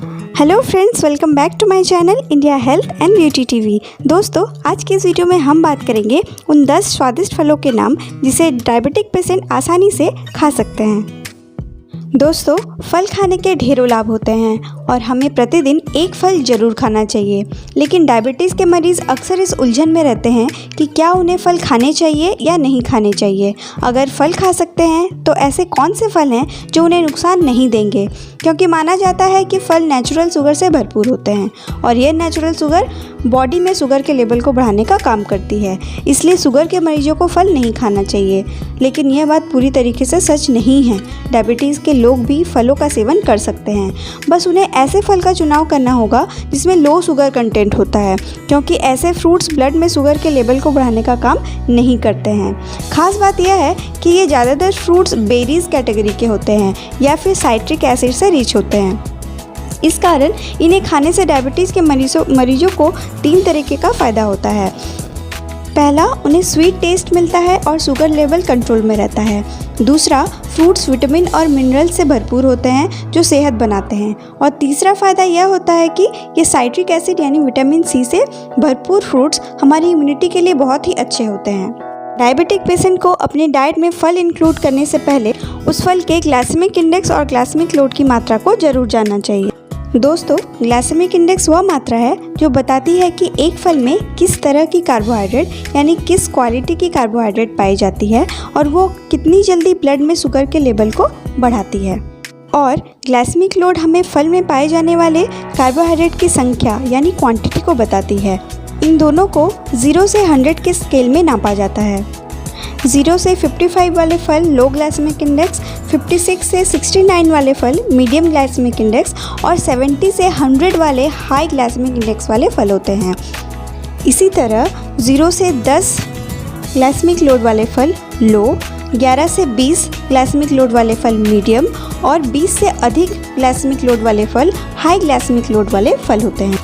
Hello friends, welcome back to my channel India health and beauty TV. दोस्तों, आज की इस वीडियो में हम बात करेंगे उन 10 स्वादिष्ट फलों के नाम जिसे डायबिटिक पेशेंट आसानी से खा सकते हैं। दोस्तों, फल खाने के ढेरों लाभ होते हैं और हमें प्रतिदिन एक फल जरूर खाना चाहिए। लेकिन डायबिटीज़ के मरीज़ अक्सर इस उलझन में रहते हैं कि क्या उन्हें फल खाने चाहिए या नहीं खाने चाहिए। अगर फल खा सकते हैं तो ऐसे कौन से फल हैं जो उन्हें नुकसान नहीं देंगे, क्योंकि माना जाता है कि फल नेचुरल शुगर से भरपूर होते हैं और यह नेचुरल शुगर बॉडी में शुगर के लेवल को बढ़ाने का काम करती है। इसलिए शुगर के मरीजों को फल नहीं खाना चाहिए। लेकिन यह बात पूरी तरीके से सच नहीं है। डायबिटीज़ के लोग भी फलों का सेवन कर सकते हैं, बस उन्हें ऐसे फल का चुनाव करना होगा जिसमें लो शुगर कंटेंट होता है, क्योंकि ऐसे फ्रूट्स ब्लड में शुगर के लेवल को बढ़ाने का काम नहीं करते हैं। खास बात यह है कि ये ज़्यादातर फ्रूट्स बेरीज कैटेगरी के होते हैं या फिर साइट्रिक एसिड से रिच होते हैं। इस कारण इन्हें खाने से डायबिटीज़ के मरीजों को 3 तरीके का फ़ायदा होता है। पहला, उन्हें स्वीट टेस्ट मिलता है और शुगर लेवल कंट्रोल में रहता है। दूसरा, फ्रूट्स विटामिन और मिनरल से भरपूर होते हैं जो सेहत बनाते हैं। और तीसरा फ़ायदा यह होता है कि ये साइट्रिक एसिड यानी विटामिन सी से भरपूर फ्रूट्स हमारी इम्यूनिटी के लिए बहुत ही अच्छे होते हैं। डायबिटिक पेशेंट को अपनी डाइट में फल इंक्लूड करने से पहले उस फल के ग्लाइसेमिक इंडेक्स और ग्लाइसेमिक लोड की मात्रा को जरूर जानना चाहिए। दोस्तों, ग्लाइसेमिक इंडेक्स वह मात्रा है जो बताती है कि एक फल में किस तरह की कार्बोहाइड्रेट यानी किस क्वालिटी की कार्बोहाइड्रेट पाई जाती है और वो कितनी जल्दी ब्लड में शुगर के लेवल को बढ़ाती है। और ग्लाइसेमिक लोड हमें फल में पाए जाने वाले कार्बोहाइड्रेट की संख्या यानी क्वांटिटी को बताती है। इन दोनों को 0 से 100 के स्केल में नापा जाता है। 0 से 55 वाले फल लो ग्लाइसेमिक इंडेक्स, 56 से 69 वाले फल मीडियम ग्लाइसेमिक इंडेक्स और 70 से 100 वाले हाई ग्लाइसेमिक इंडेक्स वाले फल होते हैं। इसी तरह 0 से 10 ग्लाइसेमिक लोड वाले फल लो, 11 से 20 ग्लाइसेमिक लोड वाले फल मीडियम और 20 से अधिक ग्लाइसेमिक लोड वाले फल हाई ग्लाइसेमिक लोड वाले फल होते हैं।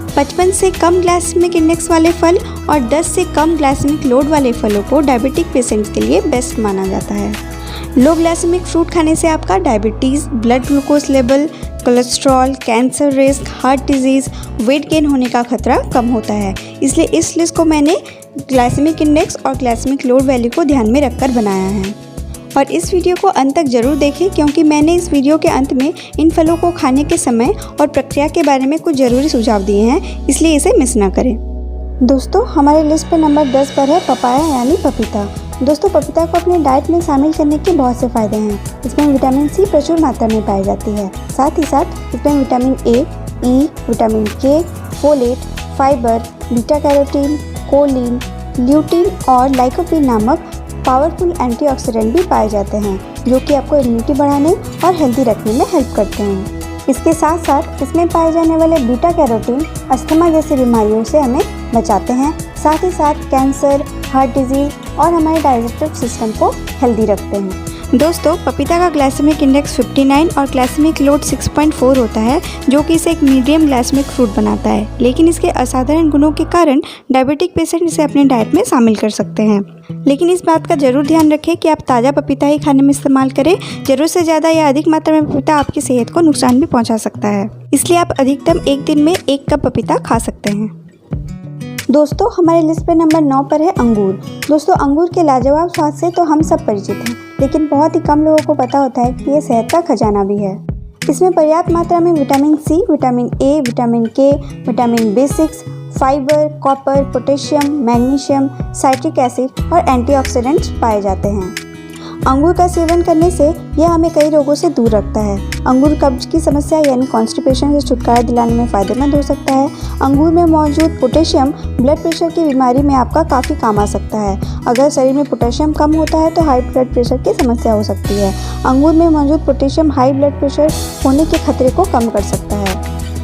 55 से कम ग्लाइसेमिक इंडेक्स वाले फल और 10 से कम ग्लाइसेमिक लोड वाले फलों को डायबिटिक पेशेंट्स के लिए बेस्ट माना जाता है। लो ग्लाइसेमिक फ्रूट खाने से आपका diabetes, blood glucose level, cholesterol, cancer risk, heart disease, weight gain होने का खतरा कम होता है। इसलिए इस लिस्ट को मैंने ग्लाइसेमिक इंडेक्स और ग्लाइसेमिक लोड वैल्यू को ध्यान में रखकर बनाया है। और इस वीडियो को अंत तक जरूर देखें, क्योंकि मैंने इस वीडियो के अंत में इन फलों को खाने के समय और प्रक्रिया के बारे में कुछ ज़रूरी सुझाव दिए हैं, इसलिए इसे मिस ना करें। दोस्तों, हमारे लिस्ट पे नंबर 10 पर है पपाया यानी पपीता। दोस्तों, पपीता को अपने डाइट में शामिल करने के बहुत से फ़ायदे हैं। इसमें विटामिन सी प्रचुर मात्रा में पाई जाती है। साथ ही साथ इसमें vitamin A, E, vitamin K, folate, fibre, beta carotene, choline, lutein और लाइकोपीन नामक पावरफुल एंटीऑक्सीडेंट भी पाए जाते हैं, जो कि आपको इम्यूनिटी बढ़ाने और हेल्दी रखने में हेल्प करते हैं। इसके साथ साथ इसमें पाए जाने वाले बीटा कैरोटीन अस्थमा जैसी बीमारियों से हमें बचाते हैं। साथ ही साथ कैंसर, हार्ट डिजीज और हमारे डाइजेस्टिव सिस्टम को हेल्दी रखते हैं। दोस्तों, पपीता का ग्लाइसेमिक इंडेक्स 59 और ग्लाइसेमिक लोड 6.4 होता है, जो कि इसे एक मीडियम ग्लाइसेमिक फ्रूट बनाता है। लेकिन इसके असाधारण गुणों के कारण डायबिटिक पेशेंट इसे अपने डाइट में शामिल कर सकते हैं। लेकिन इस बात का जरूर ध्यान रखें कि आप ताज़ा पपीता ही खाने में इस्तेमाल करें। ज़रूरत से ज़्यादा या अधिक मात्रा में पपीता आपकी सेहत को नुकसान भी पहुँचा सकता है। इसलिए आप अधिकतम एक दिन में 1 कप पपीता खा सकते हैं। दोस्तों, हमारे लिस्ट पे नंबर 9 पर है अंगूर। दोस्तों, अंगूर के लाजवाब स्वाद से तो हम सब परिचित हैं, लेकिन बहुत ही कम लोगों को पता होता है कि ये सेहत का खजाना भी है। इसमें पर्याप्त मात्रा में vitamin C, vitamin A, vitamin K, vitamin B6, fibre, copper, potassium, magnesium, citric acid और एंटीऑक्सीडेंट्स पाए जाते हैं। अंगूर का सेवन करने से यह हमें कई रोगों से दूर रखता है। अंगूर कब्ज की समस्या यानी कॉन्स्टिपेशन से छुटकारा दिलाने में फ़ायदेमंद हो सकता है। अंगूर में मौजूद पोटेशियम ब्लड प्रेशर की बीमारी में आपका काफ़ी काम आ सकता है। अगर शरीर में पोटेशियम कम होता है तो हाई ब्लड प्रेशर की समस्या हो सकती है। अंगूर में मौजूद पोटेशियम हाई ब्लड प्रेशर होने के खतरे को कम कर सकता है।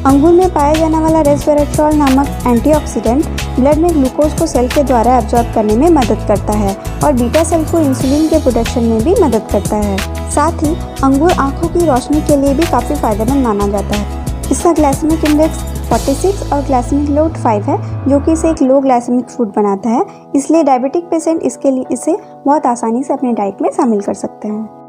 अंगूर में पाया जाने वाला रेस्वेराट्रॉल नामक एंटीऑक्सीडेंट ब्लड में ग्लूकोज को सेल के द्वारा एब्जॉर्ब करने में मदद करता है और बीटा सेल को इंसुलिन के प्रोडक्शन में भी मदद करता है। साथ ही अंगूर आंखों की रोशनी के लिए भी काफ़ी फायदेमंद माना जाता है। इसका ग्लाइसेमिक इंडेक्स 46 और ग्लाइसेमिक लोड 5 है, जो कि इसे एक लो ग्लाइसेमिक फ्रूट बनाता है। इसलिए डायबिटिक पेशेंट इसे बहुत आसानी से अपने डाइट में शामिल कर सकते हैं।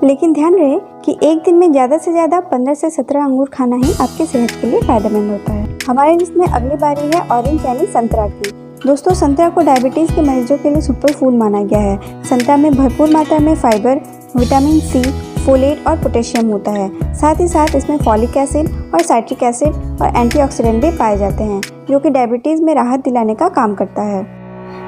लेकिन ध्यान रहे कि एक दिन में ज़्यादा से ज़्यादा 15 से 17 अंगूर खाना ही आपकी सेहत के लिए फायदेमंद होता है। हमारे लिस्ट में अगली बारी है ऑरेंज यानी संतरा की। दोस्तों, संतरा को डायबिटीज़ के मरीजों के लिए सुपर फूड माना गया है। संतरा में भरपूर मात्रा में फाइबर, विटामिन सी, फोलेट और पोटेशियम होता है। साथ ही साथ इसमें फॉलिक एसिड और साइट्रिक एसिड और एंटीऑक्सीडेंट भी पाए जाते हैं, जो कि डायबिटीज़ में राहत दिलाने का काम करता है।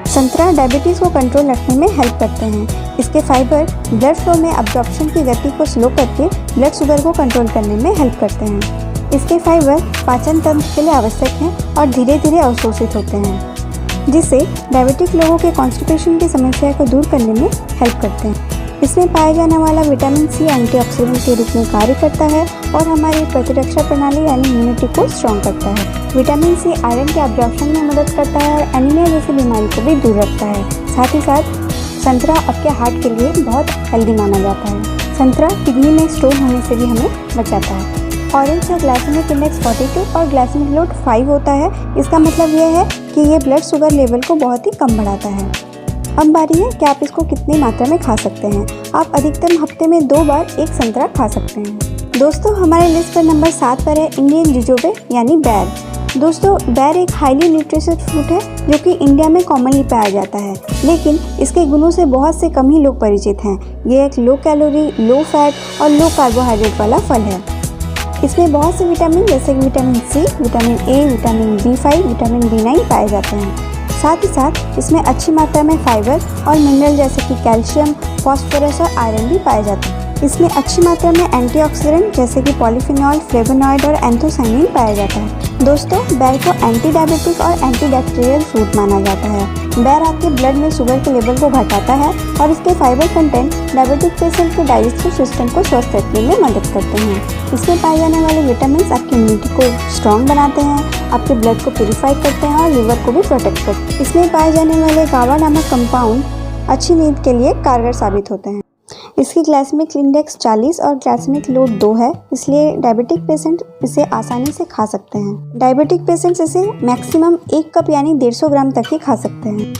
संतरा डायबिटीज़ को कंट्रोल रखने में हेल्प करते हैं। इसके फाइबर ब्लड फ्लो में अब्जॉर्प्शन की गति को स्लो करके ब्लड शुगर को कंट्रोल करने में हेल्प करते हैं। इसके फाइबर पाचन तंत्र के लिए आवश्यक हैं और धीरे धीरे अवशोषित होते हैं, जिससे डायबिटिक लोगों के कॉन्स्टिपेशन की समस्या को दूर करने में हेल्प करते हैं। इसमें पाया जाने वाला विटामिन सी एंटीऑक्सीडेंट के रूप में कार्य करता है और हमारी प्रतिरक्षा प्रणाली यानी इम्यूनिटी को स्ट्रॉन्ग करता है। विटामिन सी आयरन के अब्जॉर्प्शन में मदद करता है और एनीमिया जैसी बीमारी को भी दूर रखता है। साथ ही साथ संतरा आपके हार्ट के लिए बहुत हेल्दी माना जाता है। संतरा किडनी में स्टोन होने से भी हमें बचाता है। ऑरेंज का ग्लाइसेमिक इंडेक्स 42 और ग्लाइसेमिक लोड 5 होता है। इसका मतलब यह है कि ये ब्लड शुगर लेवल को बहुत ही कम बढ़ाता है। अब बारी है कि आप इसको कितनी मात्रा में खा सकते हैं। आप अधिकतम हफ्ते में 2 बार एक संतरा खा सकते हैं। दोस्तों, हमारे लिस्ट पर नंबर 7 पर है इंडियन जिजोबे यानी बैर। दोस्तों, बैर एक हाईली न्यूट्रिशियस फ्रूट है जो कि इंडिया में कॉमनली पाया जाता है, लेकिन इसके गुणों से बहुत से कम ही लोग परिचित हैं। ये एक लो कैलोरी, लो फैट और लो कार्बोहाइड्रेट वाला फल है। इसमें बहुत से विटामिन जैसे कि vitamin C, vitamin A, vitamin B5, vitamin B9 पाए जाते हैं। साथ ही साथ इसमें अच्छी मात्रा में फाइबर और मिनरल जैसे कि कैल्शियम, फास्फोरस और आयरन भी पाए जाते हैं। इसमें अच्छी मात्रा में एंटीऑक्सीडेंट जैसे कि पॉलीफिनॉल, फ्लेवोनॉइड और एंथोसाइनिन पाया जाता है। दोस्तों, बैर को एंटी डायबिटिक और एंटीबैक्टीरियल फ्रूट माना जाता है। बैर आपके ब्लड में शुगर के लेवल को घटाता है और इसके फाइबर कंटेंट डायबिटिक पेशेंट के डाइजेस्टिव सिस्टम को स्वस्थ रखने में मदद करते हैं। इसमें पाए जाने वाले विटामिन आपकी इम्यूनिटी को स्ट्रॉन्ग बनाते हैं, आपके ब्लड को प्यूरिफाई करते हैं और लिवर को भी प्रोटेक्ट करते हैं। इसमें पाए जाने वाले गावा नामक कंपाउंड अच्छी नींद के लिए कारगर साबित होते हैं। इसकी ग्लाइसेमिक इंडेक्स 40 और ग्लाइसेमिक लोड 2 है, इसलिए डायबिटिक पेशेंट इसे आसानी से खा सकते हैं। डायबिटिक पेशेंट्स इसे मैक्सिमम 1 कप यानी 150 ग्राम तक ही खा सकते हैं।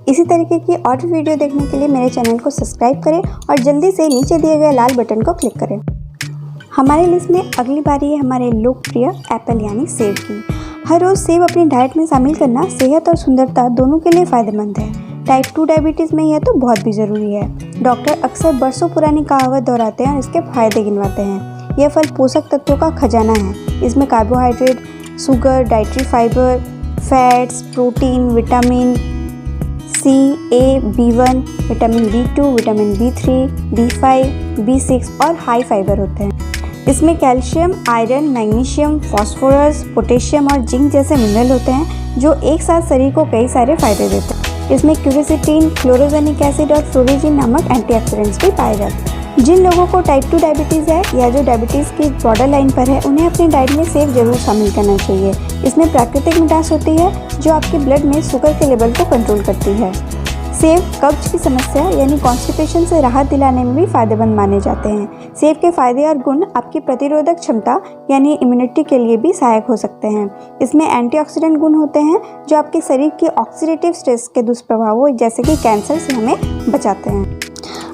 इसी तरीके की और वीडियो देखने के लिए मेरे चैनल को सब्सक्राइब करें और जल्दी से नीचे दिए गए लाल बटन को क्लिक करें। हमारे लिस्ट में अगली बारी है हमारे लोकप्रिय एप्पल यानी सेब की। हर रोज़ सेब अपनी डाइट में शामिल करना सेहत और सुंदरता दोनों के लिए फ़ायदेमंद है। टाइप 2 डायबिटीज़ में यह तो बहुत भी ज़रूरी है। डॉक्टर अक्सर बरसों पुरानी कहावत दोहराते हैं और इसके फायदे गिनवाते हैं। यह फल पोषक तत्वों का खजाना है। इसमें carbohydrate, sugar, dietary fibre, fats, protein, vitamin C, A, B1, vitamin B2, vitamin B3, B5, B6 और हाई फाइबर होते हैं। इसमें calcium, iron, magnesium, phosphorus, potassium और जिंक जैसे मिनरल होते हैं जो एक साथ शरीर को कई सारे फायदे देते हैं। इसमें क्यूरसेटिन, क्लोरोजेनिक एसिड और फ्लोरिजिन नामक एंटीऑक्सीडेंट्स भी पाए जाते हैं। जिन लोगों को टाइप 2 डायबिटीज़ है या जो डायबिटीज़ की बॉर्डर लाइन पर है, उन्हें अपनी डाइट में सेब जरूर शामिल करना चाहिए। इसमें प्राकृतिक मिठास होती है जो आपके ब्लड में शुगर के लेवल को कंट्रोल करती है। सेब कब्ज की समस्या यानी कॉन्स्टिपेशन से राहत दिलाने में भी फायदेमंद माने जाते हैं। सेब के फायदे और गुण आपकी प्रतिरोधक क्षमता यानी इम्यूनिटी के लिए भी सहायक हो सकते हैं। इसमें एंटीऑक्सीडेंट गुण होते हैं जो आपके शरीर की ऑक्सीडेटिव स्ट्रेस के दुष्प्रभावों जैसे कि कैंसर से हमें बचाते हैं।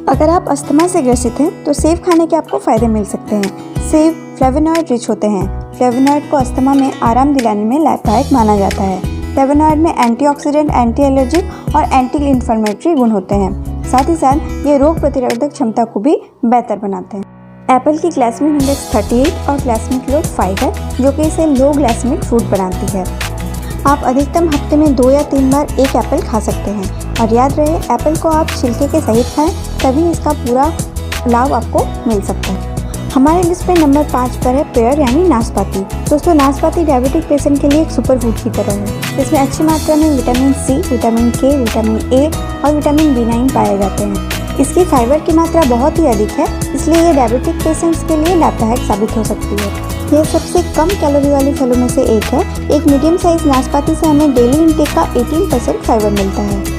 अगर आप अस्थमा से ग्रसित हैं तो सेब खाने के आपको फ़ायदे मिल सकते हैं। सेब फ्लेवोनॉइड रिच होते हैं। फ्लेवोनॉइड को अस्थमा में आराम दिलाने में लाभदायक माना जाता है। फ्लेवोनॉइड में एंटीऑक्सीडेंट, एंटी एलर्जिक और एंटी इन्फ्लेमेटरी गुण होते हैं। साथ ही साथ ये रोग प्रतिरोधक क्षमता को भी बेहतर बनाते हैं। एप्पल की ग्लाइसेमिक इंडेक्स 38 और ग्लाइसेमिक लोड 5 है, जो कि इसे लो ग्लाइसेमिक फ्रूट बनाती है। आप अधिकतम हफ्ते में 2 या 3 बार एक एप्पल खा सकते हैं और याद रहे एप्पल को आप छिलके के सहित खाएं, तभी इसका पूरा लाभ आपको मिल सकता है। हमारे लिस्ट पे नंबर 5 पर है पेयर यानी नाशपाती। दोस्तों, नाशपाती डायबिटिक पेशेंट के लिए एक सुपर फूड की तरह है। इसमें अच्छी मात्रा में vitamin C, vitamin K, vitamin A और विटामिन B9 पाए जाते हैं। इसकी फाइबर की मात्रा बहुत ही अधिक है, इसलिए ये डायबिटिक पेशेंट्स के लिए लाभदायक साबित हो सकती है। यह सबसे कम कैलोरी वाली फलों में से एक है। एक मीडियम साइज नाशपाती से हमें डेली इंटेक का 18% फाइबर मिलता है।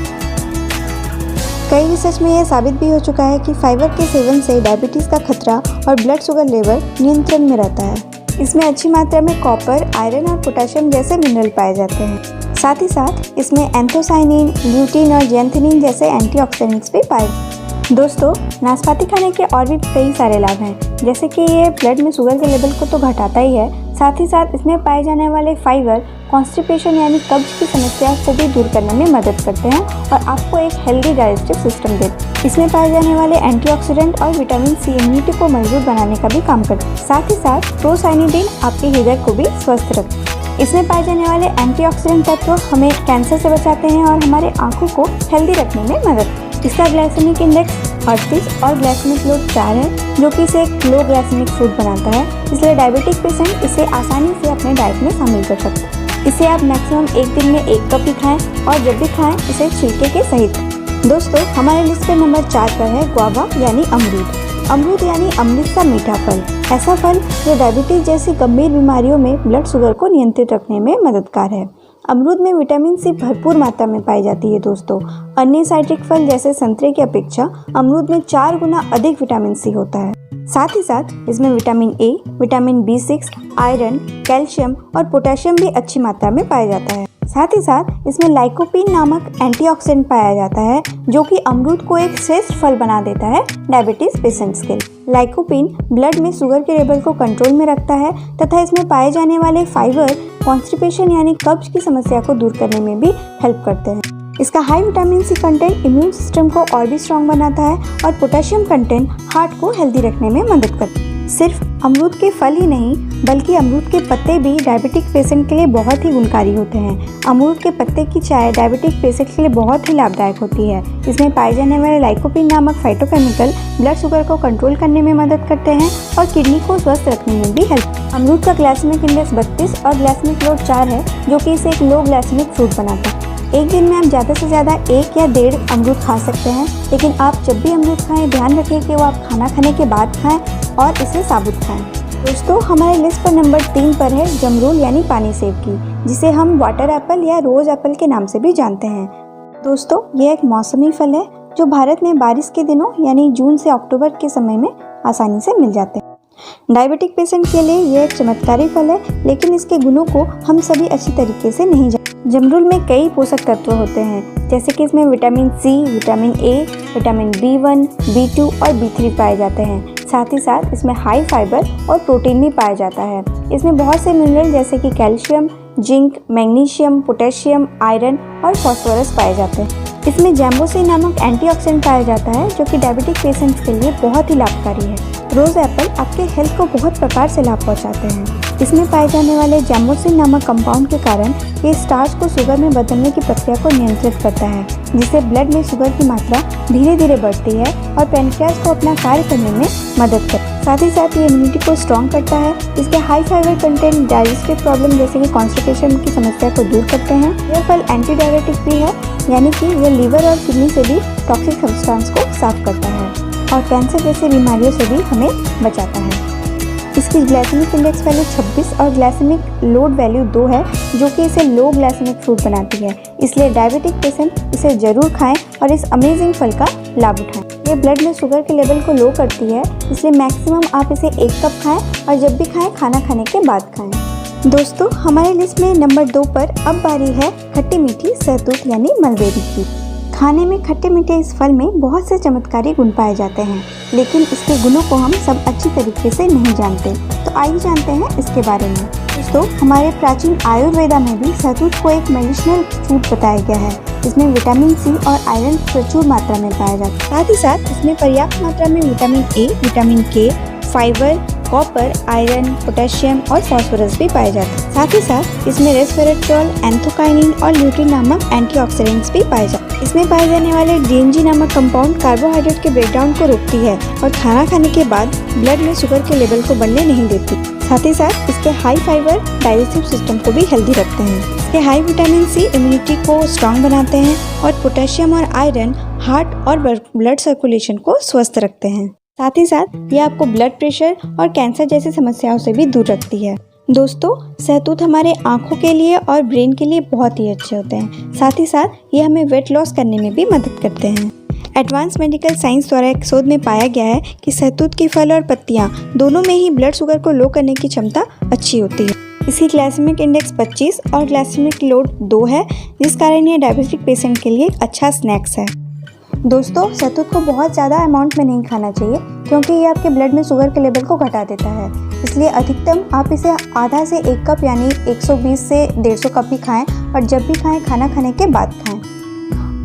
कई रिसर्च में यह साबित भी हो चुका है कि फाइबर के सेवन से डायबिटीज़ का खतरा और ब्लड शुगर लेवल नियंत्रण में रहता है। इसमें अच्छी मात्रा में कॉपर, आयरन और पोटेशियम जैसे मिनरल पाए जाते हैं। साथ ही साथ इसमें एंथोसाइनिन, ल्यूटीन और जेंथेनिन जैसे एंटीऑक्सीडेंट्स भी पाए। दोस्तों, नाशपाती खाने के और भी कई सारे लाभ हैं, जैसे कि ये ब्लड में शुगर के लेवल को तो घटाता ही है, साथ ही साथ इसमें पाए जाने वाले फाइबर कॉन्स्टिपेशन यानी कब्ज की समस्या को भी दूर करने में मदद करते हैं और आपको एक हेल्दी डाइजेस्टिव सिस्टम देते हैं। इसमें पाए जाने वाले एंटीऑक्सीडेंट और विटामिन सी इम्यूनिटी को मजबूत बनाने का भी काम करते हैं। साथ ही साथ प्रोसाइनिडिन आपके हृदय को भी स्वस्थ रखते हैं। इसमें पाए जाने वाले एंटीऑक्सीडेंट तत्व हमें कैंसर से बचाते हैं और हमारे आँखों को हेल्दी रखने में मदद करते हैं। इसका ग्लाइसेमिक इंडेक्स 38 और ग्लाइसेमिक लोड 4 है, जो कि इसे एक लो ग्लाइसेमिक फूड बनाता है, इसलिए डायबिटिक पेशेंट इसे आसानी से अपने डाइट में शामिल कर सकते हैं। इसे आप मैक्सिमम एक दिन में 1 कप ही खाएं और जब भी खाएं इसे छिलके के सहित। दोस्तों, हमारे लिस्ट पे नंबर 4 पर है गुआवा यानी अमरूद। अमरूद यानी अमृत सा मीठा फल, ऐसा फल जो डायबिटीज जैसी गंभीर बीमारियों में ब्लड शुगर को नियंत्रित रखने में मददगार है। अमरूद में विटामिन सी भरपूर मात्रा में पाई जाती है। दोस्तों, अन्य साइट्रिक फल जैसे संतरे की अपेक्षा अमरूद में 4 गुना अधिक विटामिन सी होता है। साथ ही साथ इसमें vitamin A, vitamin B6, iron, calcium और पोटेशियम भी अच्छी मात्रा में पाया जाता है। साथ ही साथ इसमें लाइकोपीन नामक एंटीऑक्सीडेंट पाया जाता है, जो कि अमरूद को एक श्रेष्ठ फल बना देता है डायबिटीज पेशेंट्स के लिए। लाइकोपीन ब्लड में शुगर के लेवल को कंट्रोल में रखता है तथा इसमें पाए जाने वाले फाइबर कॉन्स्टिपेशन यानी कब्ज की समस्या को दूर करने में भी हेल्प करते हैं। इसका high vitamin C content immune system को और भी स्ट्रॉन्ग बनाता है और पोटेशियम कंटेंट हार्ट को हेल्दी रखने में मदद करता है। सिर्फ अमरूद के फल ही नहीं, बल्कि अमरूद के पत्ते भी डायबिटिक पेशेंट के लिए बहुत ही गुणकारी होते हैं। अमरूद के पत्ते की चाय डायबिटिक पेशेंट के लिए बहुत ही लाभदायक होती है। इसमें पाए जाने वाले लाइकोपीन नामक फाइटोकेमिकल ब्लड शुगर को कंट्रोल करने में मदद करते हैं और किडनी को स्वस्थ रखने में भी हेल्प। अमरूद का ग्लाइसेमिक इंडेक्स 32 और ग्लाइसेमिक लोड 4 है, जो कि इसे एक लो ग्लाइसेमिक फ्रूट बनाता है। एक दिन में आप ज़्यादा से ज़्यादा 1 या 1.5 अमरूद खा सकते हैं, लेकिन आप जब भी अमरूद खाएं ध्यान रखें कि वो आप खाना खाने के बाद खाएं और इसे साबुत खाएं। दोस्तों, हमारे लिस्ट पर नंबर 3 पर है जमरूल यानी पानी सेब की, जिसे हम वाटर एप्पल या रोज एप्पल के नाम से भी जानते हैं। दोस्तों, ये एक मौसमी फल है जो भारत में बारिश के दिनों यानी जून से अक्टूबर के समय में आसानी से मिल जाते हैं। डायबिटिक पेशेंट के लिए यह एक चमत्कारी फल है, लेकिन इसके गुणों को हम सभी अच्छी तरीके से नहीं जानते। जमरूल में कई पोषक तत्व होते हैं, जैसे कि इसमें vitamin C, vitamin A, vitamin B1, B2 और B3 पाए जाते हैं। साथ ही साथ इसमें हाई फाइबर और प्रोटीन भी पाया जाता है। इसमें बहुत से मिनरल जैसे कि calcium, zinc, magnesium, potassium, iron और फास्फोरस पाए जाते हैं। इसमें जैम्बोसिन नामक एंटीऑक्सीडेंट पाया जाता है, जो कि डायबिटिक पेशेंट्स के लिए बहुत ही लाभकारी है। रोज एप्पल आपके हेल्थ को बहुत प्रकार से लाभ पहुंचाते हैं। इसमें पाए जाने वाले जैम्बोसिन नामक कंपाउंड के कारण ये स्टार्च को शुगर में बदलने की प्रक्रिया को नियंत्रित करता है, जिससे ब्लड में शुगर की मात्रा धीरे धीरे बढ़ती है और पैनक्रियाज को अपना कार्य करने में मदद करता है। साथ ही साथ ये इम्यूनिटी को स्ट्रॉन्ग करता है। इसके high fibre content digestive problem जैसे कि कॉन्स्टिपेशन की समस्या को दूर करते हैं। यह फल एंटी डायबिटिक भी है, यानी कि यह लीवर और किडनी से भी टॉक्सिक सब्सटेंस को साफ करता है और कैंसर जैसी बीमारियों से भी हमें बचाता है। इसकी ग्लाइसेमिक इंडेक्स वैल्यू 26 और ग्लाइसेमिक लोड वैल्यू 2 है, जो कि इसे लो ग्लाइसेमिक फ्रूट बनाती है। इसलिए डायबिटिक पेशेंट इसे जरूर खाएं और इस अमेजिंग फल का लाभ उठाएं। ये ब्लड में शुगर के लेवल को लो करती है, इसलिए मैक्सिमम आप इसे 1 कप खाएं और जब भी खाएं खाना खाने के बाद खाएं। दोस्तों, हमारे लिस्ट में नंबर 2 पर अब बारी है खट्टी मीठी सहतूत यानी मलबेरी की। खाने में खट्टे मीठे इस फल में बहुत से चमत्कारी गुण पाए जाते हैं, लेकिन इसके गुणों को हम सब अच्छी तरीके से नहीं जानते। तो आइए जानते हैं इसके बारे में। दोस्तों, हमारे प्राचीन आयुर्वेदा में भी सहतूत को एक मेडिसिनल फ्रूट बताया गया है। इसमें विटामिन सी और आयरन प्रचुर मात्रा में पाया जाता है। साथ ही साथ इसमें पर्याप्त मात्रा में विटामिन ए, विटामिन के, फाइबर, कॉपर, आयरन, पोटेशियम और फास्फोरस भी पाए जाते हैं। साथ ही साथ इसमें रेस्वेरेट्रॉल, एंथोकाइनिन और ल्यूटिन नामक एंटीऑक्सीडेंट्स भी पाए जाते हैं। इसमें पाए जाने वाले DNG नामक कंपाउंड कार्बोहाइड्रेट के ब्रेकडाउन को रोकती है और खाना खाने के बाद ब्लड में शुगर के लेवल को बढ़ने नहीं देती। साथ ही साथ इसके हाई फाइबर डाइजेस्टिव सिस्टम को भी हेल्दी रखते हैं। इसके हाई विटामिन सी इम्यूनिटी को स्ट्रॉन्ग बनाते हैं और पोटेशियम और आयरन हार्ट और ब्लड सर्कुलेशन को स्वस्थ रखते हैं। साथ ही साथ ये आपको ब्लड प्रेशर और कैंसर जैसी समस्याओं से भी दूर रखती है। दोस्तों, सहतूत हमारे आँखों के लिए और ब्रेन के लिए बहुत ही अच्छे होते हैं। साथ ही साथ ये हमें वेट लॉस करने में भी मदद करते हैं। एडवांस मेडिकल साइंस द्वारा एक शोध में पाया गया है कि सहतूत के फल और पत्तियाँ दोनों में ही ब्लड शुगर को लो करने की क्षमता अच्छी होती है। इसकी ग्लाइसेमिक इंडेक्स 25 और ग्लाइसेमिक लोड 2 है, जिस कारण ये डायबिटिक पेशेंट के लिए एक अच्छा स्नैक्स है। दोस्तों, शहतूत को बहुत ज़्यादा अमाउंट में नहीं खाना चाहिए क्योंकि ये आपके ब्लड में शुगर के लेवल को घटा देता है। इसलिए अधिकतम आप इसे आधा से 1 कप यानी 120 से 150 कप ही खाएं और जब भी खाएं खाना खाने के बाद खाएं।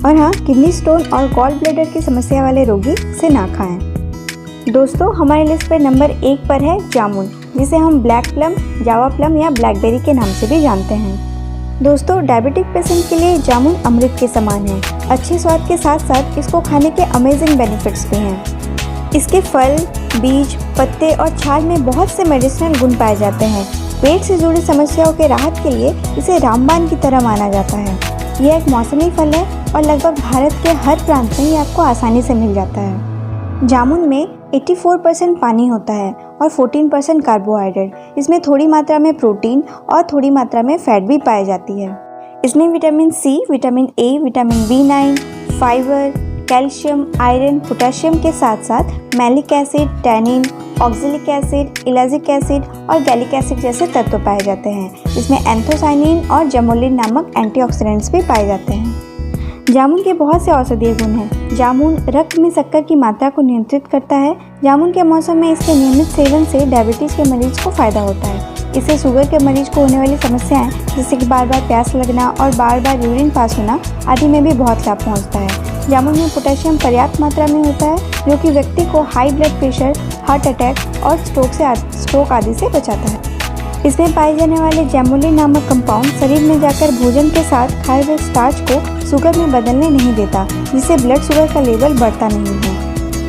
और हाँ, किडनी स्टोन और गॉल ब्लैडर की समस्या वाले रोगी इसे ना खाएं। दोस्तों, हमारी लिस्ट पर नंबर 1 पर है जामुन, जिसे हम ब्लैक प्लम, जावा प्लम या ब्लैकबेरी के नाम से भी जानते हैं। दोस्तों, डायबिटिक पेशेंट के लिए जामुन अमृत के समान है। अच्छे स्वाद के साथ साथ इसको खाने के अमेजिंग बेनिफिट्स भी हैं। इसके फल, बीज, पत्ते और छाल में बहुत से मेडिसिनल गुण पाए जाते हैं। पेट से जुड़ी समस्याओं के राहत के लिए इसे रामबाण की तरह माना जाता है। यह एक मौसमी फल है और लगभग भारत के हर प्रांत में ये आपको आसानी से मिल जाता है। जामुन में 84% पानी होता है और 14% कार्बोहाइड्रेट। इसमें थोड़ी मात्रा में प्रोटीन और थोड़ी मात्रा में फैट भी पाई जाती है। इसमें vitamin C, vitamin A, vitamin B9, fibre, calcium, iron, potassium के साथ साथ malic acid, tannin, oxalic acid, ellagic acid और गैलिक एसिड जैसे तत्व पाए जाते हैं। इसमें एंथोसाइनिन और जमोलिन नामक एंटीऑक्सीडेंट्स भी पाए जाते हैं। जामुन के बहुत से औषधीय गुण हैं। जामुन रक्त में शक्कर की मात्रा को नियंत्रित करता है। जामुन के मौसम में इसके नियमित सेवन से डायबिटीज़ के मरीज को फ़ायदा होता है। इससे शुगर के मरीज को होने वाली समस्याएं जैसे कि बार बार प्यास लगना और बार बार यूरिन पास होना आदि में भी बहुत लाभ पहुंचता है। जामुन में पोटेशियम पर्याप्त मात्रा में होता है, जो कि व्यक्ति को high blood pressure, heart attack और स्ट्रोक आदि से बचाता है। इसमें पाए जाने वाले जैमोलिन नामक कंपाउंड शरीर में जाकर भोजन के साथ खाए हुए स्टार्च को शुगर में बदलने नहीं देता, जिससे ब्लड शुगर का लेवल बढ़ता नहीं है।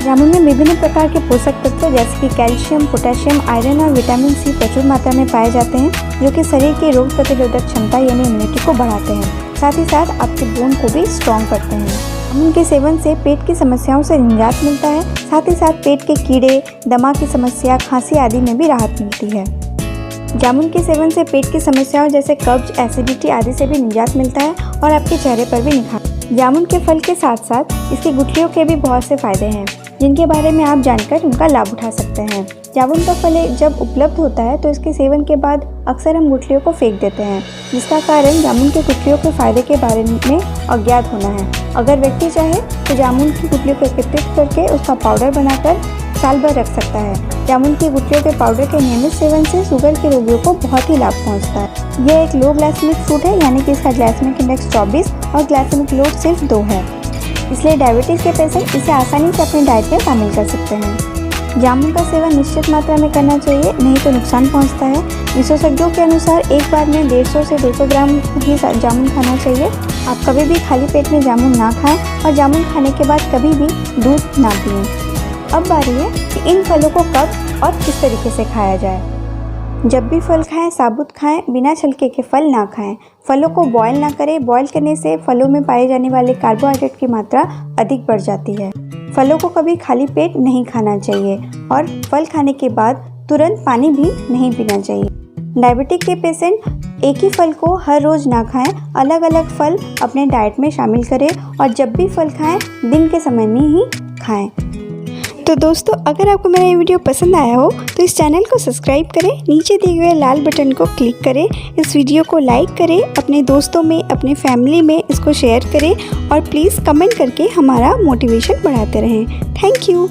जामुन में विभिन्न प्रकार के पोषक तत्व जैसे कि कैल्शियम, पोटेशियम, आयरन और विटामिन सी प्रचुर मात्रा में पाए जाते हैं, जो कि शरीर की रोग प्रतिरोधक क्षमता यानी इम्यूनिटी को बढ़ाते हैं। साथ ही साथ आपके बोन को भी स्ट्रॉन्ग करते हैं। जामुन के सेवन से पेट की समस्याओं से निजात मिलता है। साथ ही साथ पेट के कीड़े, दमा की समस्या, खांसी आदि में भी राहत मिलती है। जामुन के सेवन से पेट की समस्याओं जैसे कब्ज, एसिडिटी आदि से भी निजात मिलता है और आपके चेहरे पर भी निखार। जामुन के फल के साथ साथ इसकी गुठलियों के भी बहुत से फायदे हैं, जिनके बारे में आप जानकर उनका लाभ उठा सकते हैं। जामुन का फल जब उपलब्ध होता है तो इसके सेवन के बाद अक्सर हम गुठलियों को फेंक देते हैं, जिसका कारण जामुन की गुठलियों के फायदे के बारे में अज्ञात होना है। अगर व्यक्ति चाहे तो जामुन की गुठलियों को एकत्रित करके उसका पाउडर बनाकर साल भर रख सकता है। जामुन की गुठलियों के पाउडर के नियमित सेवन से शुगर के रोगियों को बहुत ही लाभ पहुंचता है। यह एक लो ग्लाइसेमिक फ्रूट है, यानी कि इसका ग्लाइसेमिक इंडेक्स 24 और ग्लाइसेमिक लोड सिर्फ 2 है। इसलिए डायबिटीज़ के पेशेंट इसे आसानी से अपनी डाइट में शामिल कर सकते हैं। जामुन का सेवन निश्चित मात्रा में करना चाहिए, नहीं तो नुकसान पहुंचता है। विशेषज्ञों के अनुसार एक बार में 150 से 200 ग्राम ही जामुन खाना चाहिए। आप कभी भी खाली पेट में जामुन ना खाएं और जामुन खाने के बाद कभी भी दूध ना पिएं। अब बारी है कि इन फलों को कब और किस तरीके से खाया जाए। जब भी फल खाएं साबुत खाएं, बिना छिलके के फल ना खाएं। फलों को बॉयल ना करें। बॉयल करने से फलों में पाए जाने वाले कार्बोहाइड्रेट की मात्रा अधिक बढ़ जाती है। फलों को कभी खाली पेट नहीं खाना चाहिए और फल खाने के बाद तुरंत पानी भी नहीं पीना चाहिए। डायबिटिक के पेशेंट एक ही फल को हर रोज़ ना खाएं, अलग अलग फल अपने डाइट में शामिल करें और जब भी फल खाएं दिन के समय में ही खाएं। तो दोस्तों, अगर आपको मेरा ये वीडियो पसंद आया हो तो इस चैनल को सब्सक्राइब करें, नीचे दिए हुए लाल बटन को क्लिक करें, इस वीडियो को लाइक करें, अपने दोस्तों में, अपने फैमिली में इसको शेयर करें और प्लीज़ कमेंट करके हमारा मोटिवेशन बढ़ाते रहें। Thank you.